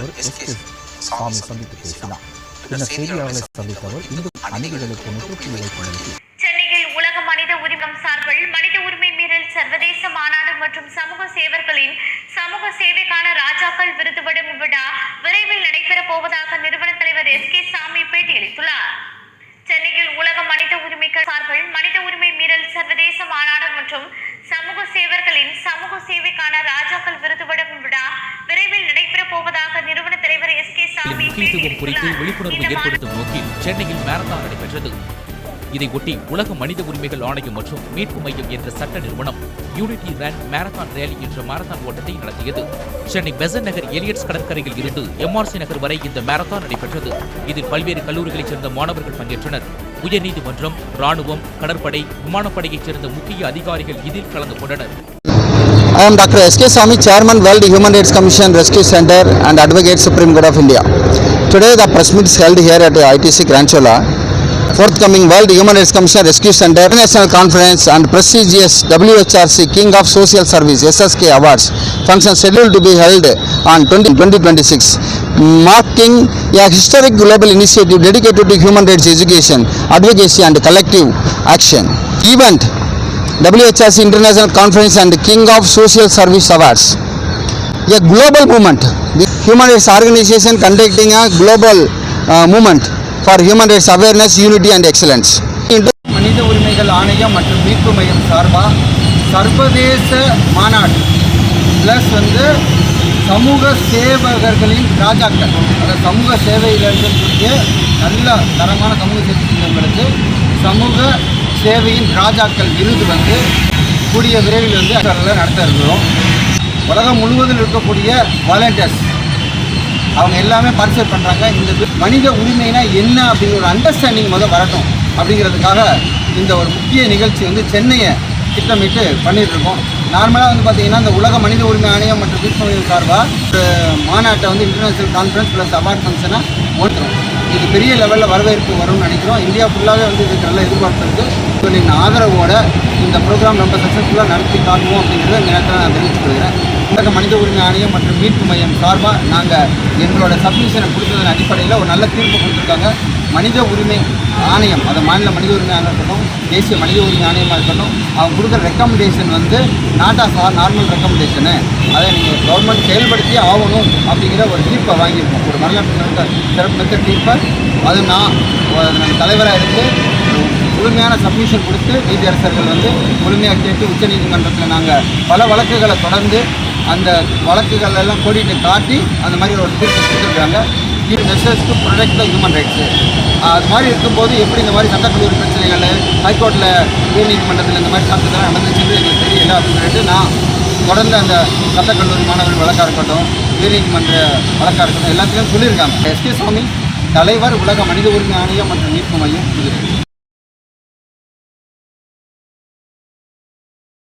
தலைவர் S.K. சாமி சந்தித்து பேசினார். பின்னர் செய்தியாளர்களை சந்தித்த அவர் இந்து அணிகளுக்கு முற்றுப்புள்ளி வைத்துள்ளது. சென்னையில் உலக மனித உரிமை சார்பில் மனித உரிமை மீறல் சர்வதேச மாநாடு மற்றும் சமூக சேவர்களின் சமூக சேவைக்கான ராஜாக்கள் விருது வழங்கும் விழா விரைவில் நடைபெறப் போவதாக நிறுவன தலைவர் S.K. சாமி பேட்டியளித்துள்ளார். சென்னையில் உலக மனித உரிமைகள் சார்பில் மனித உரிமை மீறல் சர்வதேச மாநாடு மற்றும் சமூக சேவர்களின் சமூக சேவைக்கான ராஜாக்கள் விருது வழங்கும் விழா விரைவில் நடைபெறப் போவதாக நிறுவன தலைவர் S.K. சாமி குறித்து விழிப்புணர்வு ஏற்படுத்தும் நோக்கில் சென்னையில் மாரத்தான் நடைபெற்றது. இதையொட்டி உலக மனித உரிமைகள் ஆணையம் மற்றும் மீட்பு மையம் என்ற சட்ட நிறுவனம் யூனிட்டி ரன் மாரத்தான் ரேலி என்ற மாரத்தான் ஓட்டத்தை நடத்தியது. சென்னை பெசன்ட் நகர் எலியட்ஸ் கடற்கரையில் இருந்து MRC நகர் வரை இந்த மாரத்தான் நடைபெற்றது. இதில் பல்வேறு கல்லூரிகளைச் சேர்ந்த மாணவர்கள் பங்கேற்றனர். உயர்நீதிமன்றம், ராணுவம், கடற்படை, விமானப்படையைச் சேர்ந்த முக்கிய அதிகாரிகள் இதில் கலந்து கொண்டனர். I am Dr. S.K. Swami, Chairman, World Human Rights Commission Rescue Center and Advocate Supreme Court of India. Today the press meet is held here at ITC Granchola. Forthcoming World Human Rights Commission Rescue Center International Conference and prestigious WHRC King of Social Service SSK Awards function scheduled to be held on 2026, marking a historic global initiative dedicated to human rights education, advocacy and collective action. Event WHRC International Conference and King of Social Service Awards, a global movement. The human rights organization conducting a global movement for human rights awareness, unity and excellence. மனித உரிமைகள் ஆணையம் மற்றும் மீட்பு மையம் சார்பாக சர்வதேச மாநாடு plus சமூக சேவகர்களின் ராஜாக்கள், அந்த சமூக சேவையில் இருக்கக்கூடிய நல்ல தரமான சமூக சேவை செஞ்சவங்களுக்கு சமூக சேவையின் ராஜாக்கள் விருது கூடிய விரைவில் நடத்த இருக்கிறோம். உலகம் முழுவதும் இருக்கக்கூடிய வாலண்டியர்ஸ் அவங்க எல்லாமே பார்ட்டிசிபேட் பண்ணுறாங்க. இந்த மனித உரிமைனா என்ன அப்படிங்கிற ஒரு அண்டர்ஸ்டாண்டிங் வரட்டும் அப்படிங்கிறதுக்காக இந்த ஒரு முக்கிய நிகழ்ச்சி சென்னையை திட்டமிட்டு பண்ணிகிட்ருக்கோம். நார்மலாக பார்த்தீங்கன்னா இந்த உலக மனித உரிமை ஆணையம் மற்றும் மீட்பு மையம் சார்பாக ஒரு மாநாட்டை இன்டர்நேஷ்னல் கான்ஃபரன்ஸ் ப்ளஸ் அவார்ட் ஃபங்க்ஷனை ஓட்டுறோம். இது பெரிய லெவலில் வரவேற்பு வரும்னு நினைக்கிறோம். இந்தியா ஃபுல்லாகவே இதுக்கு நல்ல எதிர்பார்ப்பு இருக்குது. உங்களின் ஆதரவோடு இந்த ப்ரோக்ராம் ரொம்ப சக்ஸஸ்ஃபுல்லாக நடத்தி காட்டுவோம் அப்படிங்கிறத இந்த நேரத்தில் நான் தெரிவித்துக்கொள்கிறேன். உலக மனித உரிமை ஆணையம் மற்றும் மீட்பு மையம் சார்பாக நாங்கள் எங்களோட சப்மிஷனை கொடுத்ததன் அடிப்படையில் ஒரு நல்ல தீர்ப்பு கொடுத்துருக்காங்க. மனித உரிமை ஆணையம், அதை மாநில மனித உரிமை ஆணையம் இருக்கட்டும், தேசிய மனித உரிமை ஆணையமாக இருக்கட்டும், அவங்க கொடுக்குற recommendation not of normal recommendation, அதை நீங்கள் கவர்மெண்ட் செயல்படுத்தி ஆகணும் அப்படிங்கிற ஒரு தீர்ப்பை வாங்கியிருக்கோம். ஒரு வரலாற்று சிறப்புமிக்க தீர்ப்பை அது நான் தலைவராக இருந்து முழுமையான சப்மிஷன் கொடுத்து நீதியரசர்கள் முழுமையாக கேட்டு உச்சநீதிமன்றத்தில் நாங்கள் பல வழக்குகளை தொடர்ந்து அந்த வழக்குகள் எல்லாம் கோடிட்டு காட்டி அந்த மாதிரி ஒரு தீர்ப்பு கொடுத்துருக்காங்க. இது message to protect the human rights. அது மாதிரி இருக்கும்போது எப்படி இந்த மாதிரி சட்டக்கல்லூரி பிரச்சனைகள் ஹைகோர்ட்டில் உயர்நீதிமன்றத்தில் இந்த மாதிரி சட்டத்தெல்லாம் நடந்துச்சுன்னு எங்களுக்கு தெரியல அப்படின்னு சொல்லிட்டு நான் தொடர்ந்து அந்த சட்டக்கல்லூரி மாணவர்கள் வழக்காக இருக்கட்டும், உயர்நீதிமன்ற வழக்காக இருக்கட்டும் எல்லாத்துலேயும் சொல்லியிருக்காங்க. S.K. சுவாமி, தலைவர், உலக மனித உரிமை ஆணையம் மற்றும் மீட்பு மையம்.